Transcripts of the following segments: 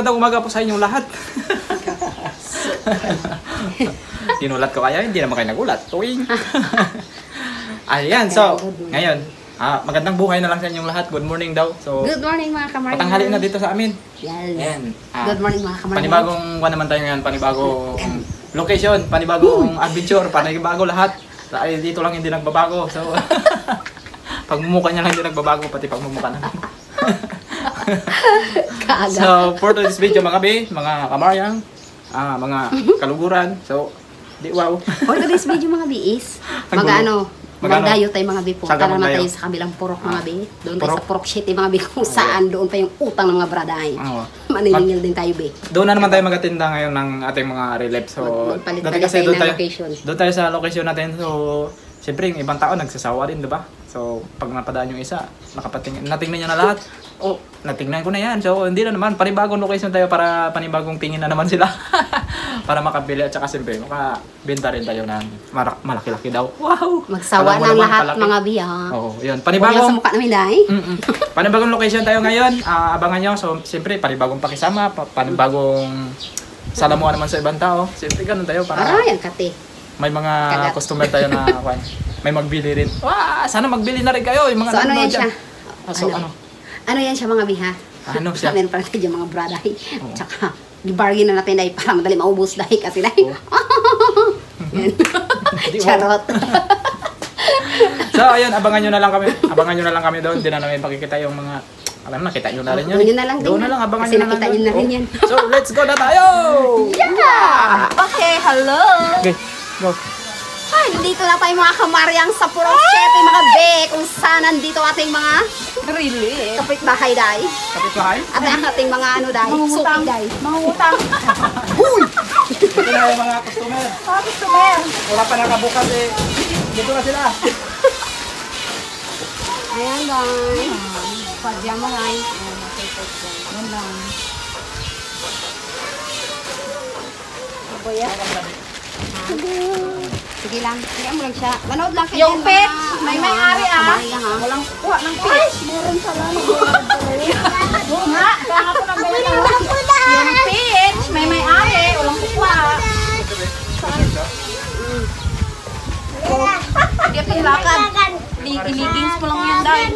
magandang umaga po sa inyong lahat. Tinulat ko kaya, hindi naman kayo nagulat. Tuwing. Ayan, so, ngayon, magandang buhay na lang sa inyong lahat. Good morning daw. So, good morning mga kamaryan. Patanghali na dito sa amin. Yan. Good morning mga kamaryan. Panibagong naman tayo ngayon, panibagong location, panibagong adventure, panibago lahat. Dito lang hindi nagbabago. So, pagmumukha niya lang hindi nagbabago, pati pagmumukha namin. So, for today's video mga mga kamaryang, mga kaluguran. So, wow. For today's video mga is, magdayo tayo mga bi po. Tara naman tayo sa kabilang purok mga bi. Doon tayo sa Purok City mga bi kung saan doon pa yung utang ng mga bradahay. Maniningil din tayo bi. Doon na naman tayo magatinda ngayon ng ating mga relief. So, dati kasi doon tayo sa location natin. So, siyempre yung ibang tao nagsasawa rin, di ba? So, pag napadaan yung isa, natingnan niya na lahat. Oh, natingnan ko na yan. So, hindi na naman. Panibagong location tayo para panibagong tingin na naman sila. Para makabili at saka siyempre, makabenta rin tayo ng malaki-laki daw. Wow! Magsawa ng lahat mga biya. Oo, yun. Panibagong, sa mukha namin dahil. Panibagong location tayo ngayon. Abangan nyo. So, siyempre, panibagong pakisama. Panibagong salamuhan naman sa ibang tao. Siyempre, ganun tayo. Aray, ang kati. May mga customer tayo na may magbili rin. Wow, sana magbili na rin kayo. Yung mga so, ano yan siya? Ano yan siya mga biha? Ano siya? Meron pa natin yung mga bradahay. Tsaka, i-bargain na natin dahil para madali maubos dahil kasi dahil. Charot. So, ayun, abangan nyo na lang kami. Abangan nyo na lang kami doon. Hindi na namin pakikita yung mga, alam na, kita nyo na rin yan. Doon na lang, abangan nyo na lang. Kasi nakita nyo na rin yan. So, let's go na tayo! Yeah! Okay, hello! Okay, go. Ay, nandito na tayo mga kamaryang sa Purok City mga be, kung saan nandito ating mga kapitbahay dahi. Kapitbahay? At ang ating mga ano dahi, suki dahi. Mga utang. Huy! Ito na yung mga customer. Mga customer. Wala pa nakabukas eh. Dito na sila. Ayan guys. Pajama guys. Yan lang. Boya. Sige lang. Sige mo lang siya. Manood lang kayo. Yung pet, may may-ari Walang kuha ng fish. Meron sa lalo. Oo nga. Kaya ako nagbayad yung fish, may may-ari. Walang kuha. Hindi pa hilakad. Iligings mo lang yun dahil.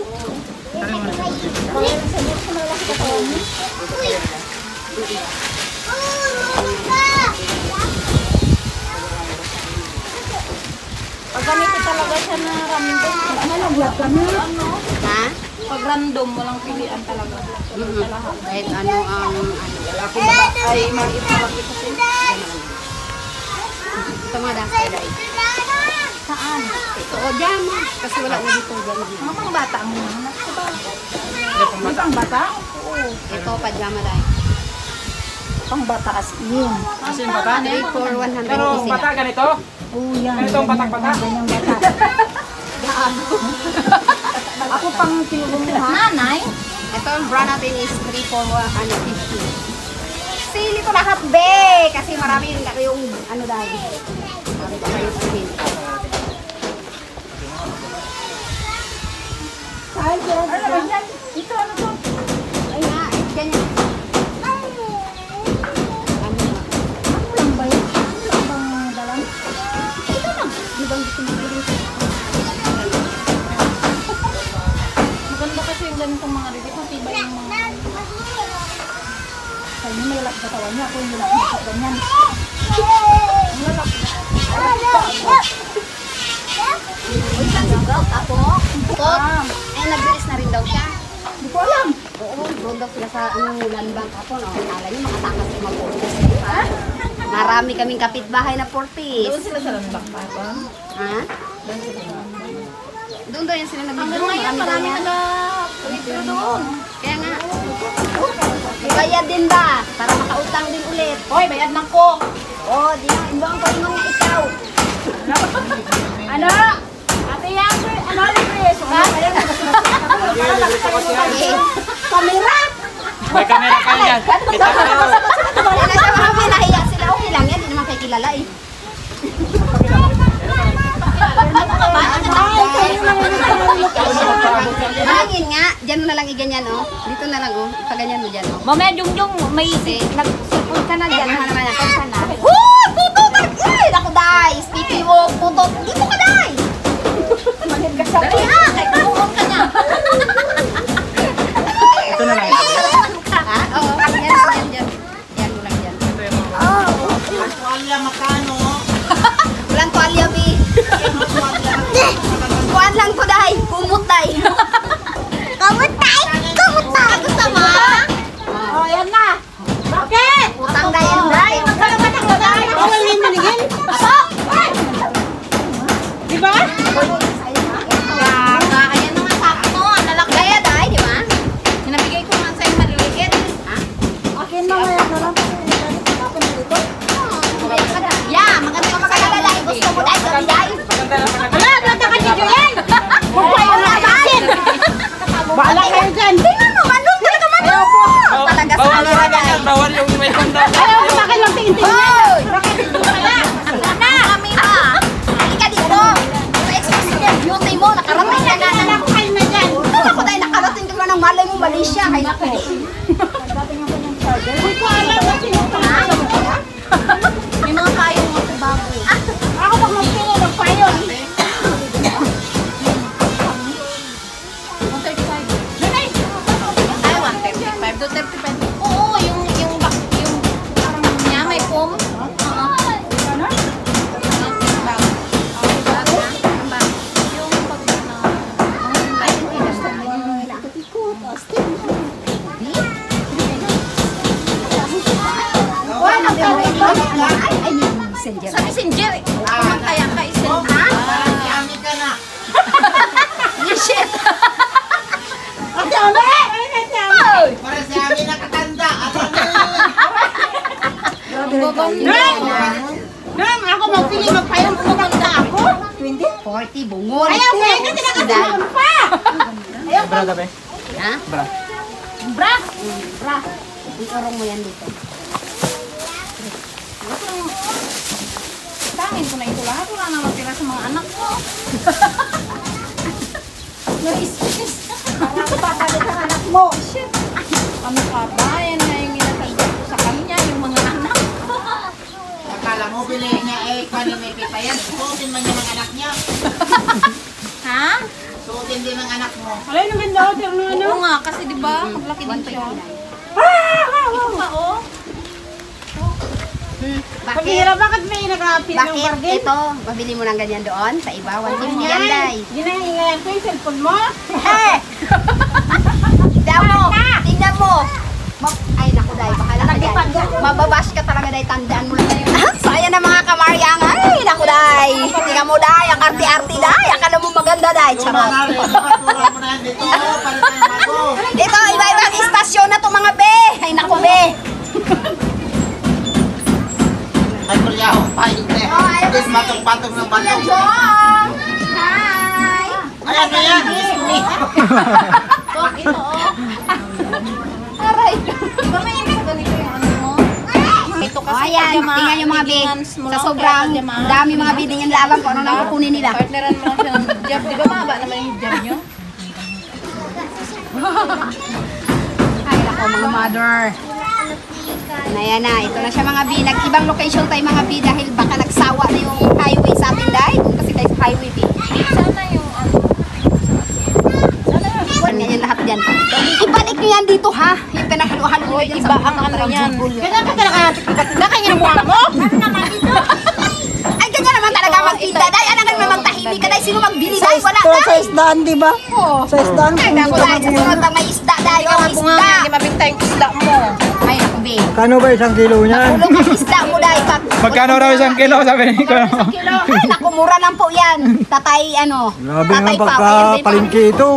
Pag ganito talaga siya na random. Ano lang black kami? Ano? Ha? Pag random, walang pilian talaga. Kahit ano ang Lalaki ba? Ay, maliit na laki kasi. ito mga dasay dahi. Saan? Ito o dyan. Kasi wala na dito dyan. Mga pang bata mo. May Pang bata? Oo. Ito pajama dahi. Pang bata as in. Kasi yung bata. 3 for 100 Pero bata ganito. Oo, yan. Ganito ang batak-batak. Ganyang bata. Ako pang tinulong mo, ha? Nanay? Ito ang bra natin is 3 for 50. Sili ko lahat be! Kasi marami yung ano dahil. Marami pa kayo sabihin. Ay, yan. Ito, ano to? Ay nga, ganyan. Ano lang ba yan? Ano lang bang dalang? Ito lang. Di ba gusto mo bilhin? Maganda kasi yung ganitong mga review. Matibay yung mga... Kaya may lalak sa tawa niya. Ako yung lalak sa ganyan. Ang lalak. Uy, nasigaw, tapo. Eh, nagbilis na rin daw siya. Hindi ko alam. Oo, doon daw sila sa landbang kapon. Akala niyo makatakas yung mga portis. Marami kaming kapitbahay na portis. Doon sila sa landbang pa. Ha? Doon daw yan sila Hanggang nag-video. ngayon, marami nag-retro doon. Kaya nga. Bayad din ba? Para makautang din ulit. Hoy, bayad ng ko. Oo, di na. Imbang ko yung ikaw. Ano? Ate yan, ano Chris? Ha? Kamera! May camera kayo yan. Kita kayo. Wala na siya mga pinahiya sila. Okay lang yan. Hindi naman kayo kilala eh. Hangin nga. Diyan mo na lang iganyan oh. Dito na na lang, oh. Paganyan mo dyan, oh. Mamaya, Jungjung, may nag-sipon ka na dyan. Ano naman ako sana? Putot! Ay, naku, Day! Speaking of putot, dito ka, Day! Magin ka sa dali, ha! Kaya kamuhon ka na. Ito na lang. Ha? Oo, yan. Yan mo lang dyan. Tuwalya makano? Walang tuwalya, Bi. Kuhan lang to, Day. Kumot, Day. Kumot, Day. Gusto mo? Oh, yan na. Bakit? Utang, Day. Ano, Day, magkalaman ako, Day. Ako lang yung maningin. Ako? Diba? Gaga. Ayan naman sabi mo. Lalaki. Kaya, Day, di ba? Pinabigay ko naman sa'yo maliliit. Ha? Akin na ngayon na lang. Yeah, maganda ka magkalala, Day. Gusto mo, Day. Gabi, Day. Ala, bata ka si Julian. Huwag kayo na akin. Baala kayo dyan. Tingnan mo, manong talaga manong. Talaga sa Bawal kanila, Day. bawal yung may kanda. Ayaw ko sa akin lang tingin-tingin. Hoy! Bakit dito pala? Sana! Kami ha! Halika dito! Sa exclusive beauty mo, nakarating ka na ng... Ako kayo na dyan. Ito ako tayo, nakarating ka na ng malay mo, Malaysia. Ay, naku. Hindi ko alam na sinusunod. May mga kayong mga bago. Ako pag magpili ng payon. 135. Ay, 135 to 35. Oo, yung parang niya, may foam. Oo. Ano? Sa messenger, kumakaya ka isin. Ha? Marami ka na. Yes, shit. Ate, ame! Para si Ami nakatanda. Nang ako magpili magpayon kung maganda ako. 40, bungol. Ayaw, kaya ka tinakasiyon pa. Bra, gabi. Ha? Bra. Bra. Iurong mo yan dito. Tangin ko na ito lahat. Wala na matira sa mga anak ko. Nais-is. Parang papalit ang anak mo. Shit. Ano ka ba? Yan na yung inasagot ko sa kanya, yung mga anak ko. Akala mo bilhin niya panimipi pa yan. Suotin man yung mga anak niya. Ha? Suotin din ang anak mo. Alay naman daw, tiro na ano? Oo nga, kasi di ba maglaki din siya. Ito pa, oh. Bakit? Paghira, bakit may nag-apit ng Bakit bargain? ito? Babili mo ng ganyan doon? Sa iba? 150 yan, Day. Ginahingayan ko yung cellphone mo. Eh! Tingnan mo! Ay, naku, Day. Bahala ka dyan. Mababash ka talaga, Day. Tandaan mo lang na yun. So, ayan na mga kamaryang. Ay, naku, Day. Tingnan mo, Day. Ang arti-arti, Day. Akala mo maganda, Day. Charot. Pura mo na yan dito. Palitan bago. Ito, iba-ibang istasyon na to mga be. Ay, naku, be. Ay, kuryaw. Painte. Tapos matong-patong ng batong. Jong! Hi! Ayan na yan. Ito, oh. Aray. Diba may ibig ganito yung ano mo? Ito kasi Oh, ayan. pajama, Tingnan yung mga be. leggings mo Sa lang, sobrang kaya pajama. dami mga bidding yung laban ko. Ano nang kukunin nila? Partneran mo lang siya ng job. Di ba mahaba naman yung job nyo? Ay, nako, mga mother. Ayan na, ito na siya mga B. Nag-ibang location tayo mga B dahil baka nagsawa na yung highway sa atin dahil. Kung kasi tayo sa highway B. Sana yung ano. Ganyan lahat dyan. Ibalik nyo yan dito ha. Yung pinakaluhalo nyo dyan Iba ang ano yan. Kaya ka talaga nakingin ang mukha mo? Ay, ganyan naman talaga magtinda. Dahil anak naman magtahimik ka. Dahil sino magbili dahil wala Sa dahil. isdaan, di ba? Sa isdaan. Ay, naku dahil sa sunod na may isda dahil. Ikaw Oh, ang bunga, isda. hindi mabintay yung isda mo. Ay, naku B. Kano ba isang kilo niyan? Ulong ang isda mo dahil. Magkano raw isang kilo, sabi ni ko. Kilo. Ay, naku, mura lang po yan. Tatay, ano. Grabe Tatay nga pagka-palingki ito.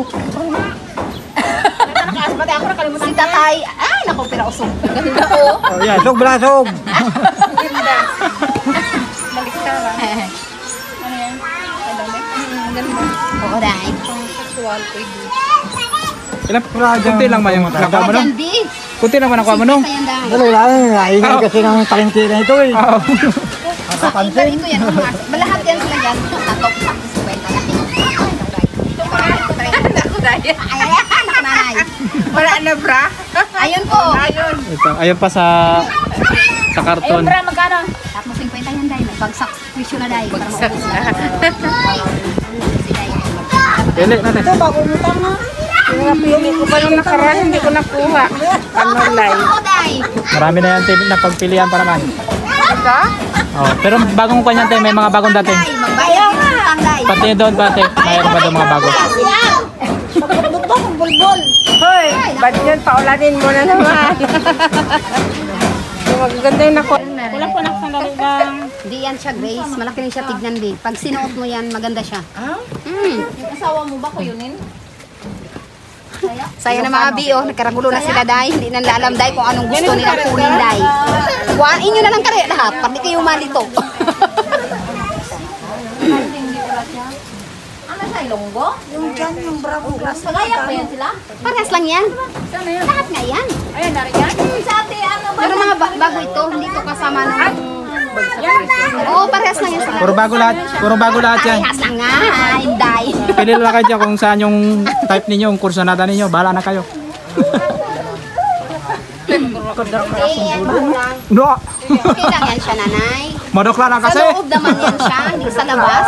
Nakaas ba tayo ako nakalimutan Si tatay. Ay, naku, pirausog. Ganda oh. Oh, yan, sog blasog. Ganda. Balik ka ba? Ano yan? Ay, dami. Ganda. Oo, dahil. Pang sexual pwede. Ilan? Kunti lang ba yung nakuha mo nung? Yan, B. Kunti lang ba nakuha mo nung? Ayan, dahil. Dali lang, naingay kasi ng palingki na ito eh. Oo. Nakapansin. Ito yan, Omar. Malahat yan sila dyan. Tatok, 50 na. Ito, 30. Daya. Ayan, nanay. Wala na bra. Ayun po. Ayun. Ito, ayun pa sa karton. Ayun bra, magkano? Tapos 50 yan, day. Bagsak presyo na, day. Bagsak. Pili natin. Pinapili ko pa nung nakaraan, hindi ko nakuha. Panulay. Marami na yan na pagpilian pa naman. Ito? Oh, pero bagong kanya tayo, may mga bagong dating. Magbayad ng utang, day. Pati doon pati, mayroon pa doon mga bago. Hoy, ba't yun? Paulanin mo na naman. Magaganda yung nakuha. Wala po nakasandali lang. Hindi yan siya, Grace. Malaki rin siya tignan, di. Pag sinuot mo yan, maganda siya. Ah? Yung asawa mo ba kuyunin? Saya na mga bi, oh. Nagkaragulo na sila, day. Hindi na alam, day, kung anong gusto nila kunin, day. Kuhain nyo na lang kare lahat. Pag di kayo malito. Ano siya, longgo? Yung dyan, yung bravo. Pagaya pa yan sila? Parehas lang yan. Saan na yan? Lahat nga yan. Ayun, nari yan? Sa ate, ano ba? Pero mga bago ito, hindi ito kasama ng... Oo, parehas lang yan sila. Puro bago lahat yan. Parehas lang nga, day. Pili lang kayo dyan kung saan yung type ninyo, yung kursonada ninyo, bahala na kayo. No! Okay lang yan siya, nanay. Madokla lang Sa kasi. loob naman yan siya, hindi sa labas.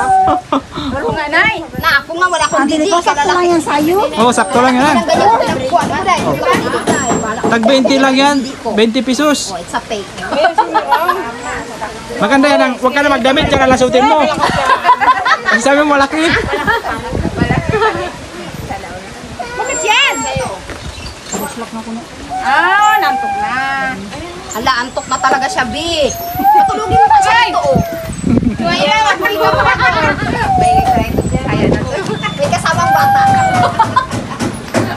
Pero nga, nay. Na ako nga, wala akong didi. Sakto lang yan sa'yo. Oo, sakto lang yan. Ganyan ko pinagkuha mo, day. Tag 20 lang yan, 20 pesos. Oh, it's a fake. Maganda yan, huwag ka na magdamit, tsaka lasutin mo. Ang sabi mo, malaki. Bakit yan? Ah, nantok na. Hala, antok na talaga siya, Bi. Patulogin mo ba siya ito, oh? May kasamang bata.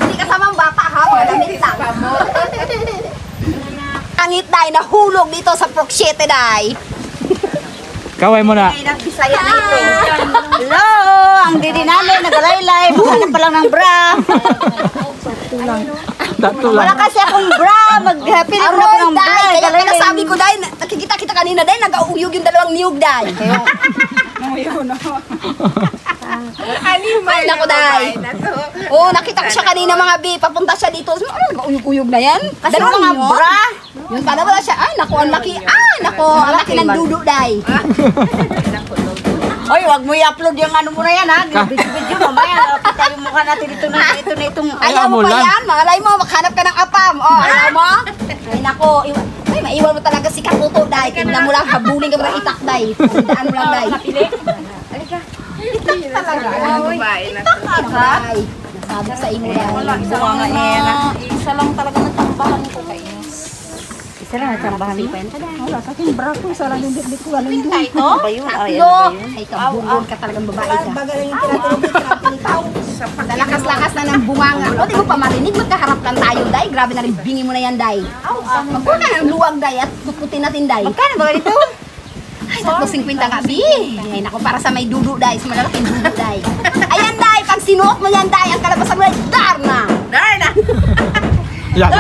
Hindi kasamang bata, ha? Mga damit lang. Angit, day, nahulog dito sa Proxete, day. Kaway mo na. Bisaya na ito. Hello! Ang didi namin, nag-alaylay. Maghanap pa lang ng bra. Dato Wala lang. kasi akong bra. Mag-pili ko na ako ng bra. Day, kaya pala sabi ko, day, nakikita kita kanina, day, nag-auyog yung dalawang niyog, day. Ay, naku, day. Oo, nakita ko siya kanina, mga bi. Papunta siya dito. Ano, nag-auyog-uyog na yan? Dalawang mga bra. Yung pala wala siya. Ay, naku, ang laki. Ay, naku, ang laki ng dudo, day. Oy, wag mo i-upload yung ano mo na yan, ha? Video mamaya. Kita yung mukha natin ito na itong... Ayaw mo pa yan. Malay mo, maghanap ka ng apam. O, ayaw mo? Ay, naku. Ay, maiwan mo talaga si Kaputo, day. Tingnan mo lang, habulin ka mo ng itak, day. Tandaan mo lang, day. Itak talaga. Babae na. Itak, day. Nasabi sa imo, day. Bunga nga yan, ha? Isa lang talaga natambahan ko kayo. Isa lang natambahan mo? Wala sa akin, bra ko. Isa lang yung bibig ko. Ano yung ito? Ba yun? Tatlo. Ay, kabungon ka talagang babae ka. Sa lakas-lakas na ng bunganga. O, di mo pa marinig, magkaharap lang tayo, day. Grabe na rin, bingi mo na yan, day. Magkuha ka ng luwag, day, at tututin natin, day. Magkano ba ganito? Ay, 350 nga, bi. Ay, naku, para sa may dudu, day. Sa malalaking dudu, day. Ayan, day, pag sinuot mo yan, day, ang kalabasan mo, day, Darna. Darna! Yan,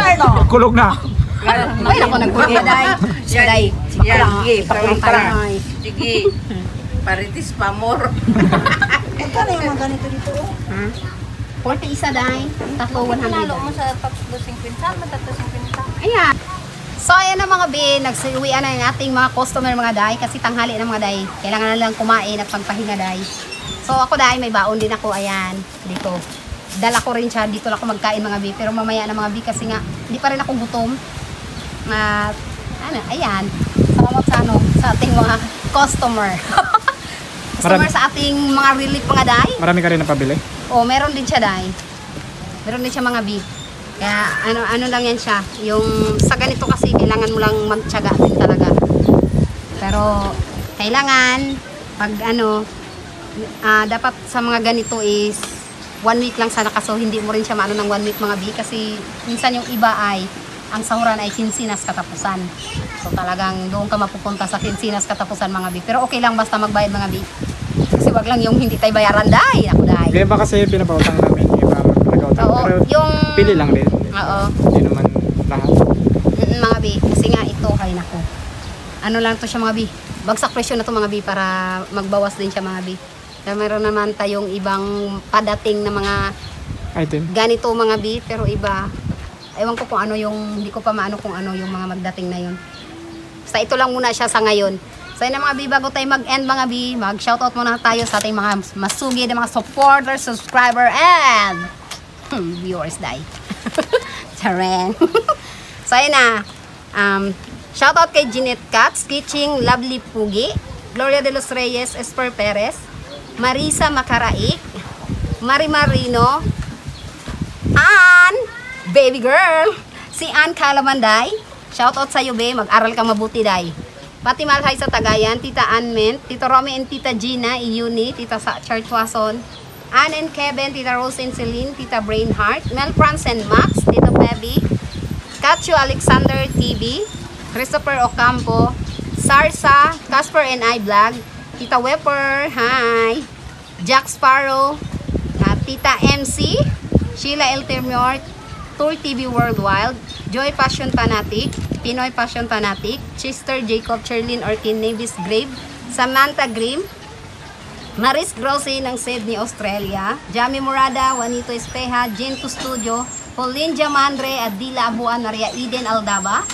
kulog na. Ay, naku, nagkuha, day. Siya, day. Sige, Baklang tayo, day. Sige. Paritis pa, more. Magkano yung mga ganito dito? 40 isa, day. Tatlo, 100. Nalo mo sa tatlo 50, matatlo 50. Ayan. So, ayan na mga bi, nagsiuwian na yung ating mga customer mga day kasi tanghali na mga day. Kailangan na lang kumain at pagpahinga day. So, ako day, may baon din ako, ayan, dito. Dala ko rin siya, dito lang ako magkain mga bi. Pero mamaya na mga bi kasi nga, hindi pa rin ako gutom. Ayan, salamat sa sa ating mga customer. Customer sa ating mga relief mga day. Marami ka rin napabili. Oh, meron din siya, day. Meron din siya mga bi. Kaya ano lang yan siya. Yung sa ganito kasi kailangan mo lang magtiyaga din talaga. Pero kailangan pag dapat sa mga ganito is 1 week lang sana kaso hindi mo rin siya maano ng 1 week mga bi kasi minsan yung iba ay ang sahuran ay kinsinas katapusan. So talagang doon ka mapupunta sa kinsinas katapusan mga bi. Pero okay lang basta magbayad mga bi. Kasi wag lang yung hindi tayo bayaran day. Ako day. Kaya ba kasi pinapautang namin, iba nag-utang. Oo, Pero yung pili lang din. Oo. Hindi naman lahat. Mga bi, kasi nga ito kay nako. Ano lang to siya mga bi. Bagsak presyo na to mga bi para magbawas din siya mga bi. Kaya meron naman tayong ibang padating na mga Item. Ganito mga B, pero iba. Ewan ko kung ano yung, hindi ko pa maano kung ano yung mga magdating na yun. Basta ito lang muna siya sa ngayon. So yun na mga B, bago tayo mag-end mga B, mag-shoutout muna tayo sa ating mga masugid na mga supporter, subscriber, and viewers dahil. Taren. So yun na. Shoutout kay Jeanette Katz, Kitching, Lovely Pugi, Gloria de los Reyes, Esper Perez, Marisa Macaraik, Mari Marino, Ann, baby girl, si Ann Calamanday. Shoutout sa iyo, be. Mag-aral ka mabuti, day. Pati Malhay sa Tagayan, Tita Ann Mint, Tito Romy and Tita Gina, Iuni, Tita Chartwason, Ann and Kevin, Tita Rose and Celine, Tita Brainheart, Mel Franz and Max, Tito Pebi, Katio Alexander TV, Christopher Ocampo, Sarsa, Casper and I Vlog, Tita Wepper, hi, Jack Sparrow, Tita MC, Sheila Eltermort, Tour TV Worldwide, Joy Passion Fanatic, Pinoy Passion Fanatic, Chester Jacob, Cherlyn Orkin, Navis Grave, Samantha Grimm, Maris Grossi ng Sydney, Australia, Jamie Morada, Juanito Espeja, Gento Studio, Pauline Jamandre, Adila Abuan, Maria Eden Aldaba,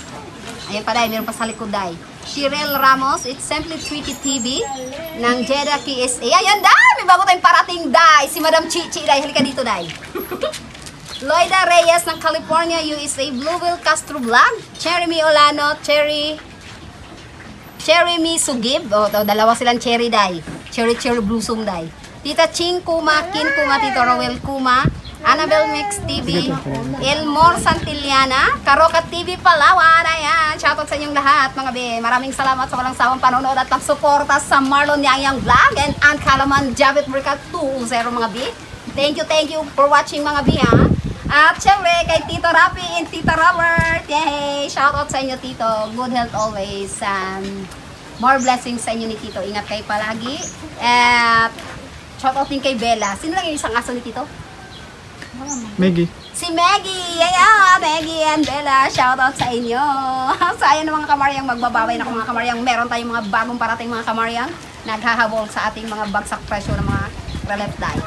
ayan pa dahil, meron pa sa likod dahil, Shirel Ramos, It's Simply Tweety TV, ng Jeddah KSA, ayan dahil, may bago tayong parating dahil, si Madam Chichi dahil, halika dito dahil. Loida Reyes ng California, USA, Blueville Castro Vlog, Cherry Olano, Cherry Mi Sugib, dalawa silang Cherry Day, Cherry Blossom Day, Tita Ching Kuma, Kin Kuma, Tito Rowel Kuma, Annabelle Mix TV, Elmore Santillana, Karoka TV Palawan, ayan, shoutout sa inyong lahat mga be, maraming salamat sa walang sawang panonood at pagsuporta sa Marlon Yang Vlog and Ann Calaman, Javit Mercat 2.0 mga be, thank you for watching mga be ha. At syempre, kay Tito Rapi and Tita Robert. Yay! Shoutout sa inyo, Tito. Good health always. And more blessings sa inyo ni Tito. Ingat kayo palagi. At shoutout din kay Bella. Sino lang yung isang aso ni Tito? Maggie. Si Maggie! Ayan! Maggie and Bella. Shoutout sa inyo. So, ayan mga kamaryang. Magbabaway na ako mga kamaryang. Meron tayong mga bagong parating mga kamaryang. Naghahabol sa ating mga bagsak presyo ng mga relef die.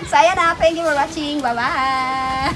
So, ayan na. Thank you for watching. Bye-bye!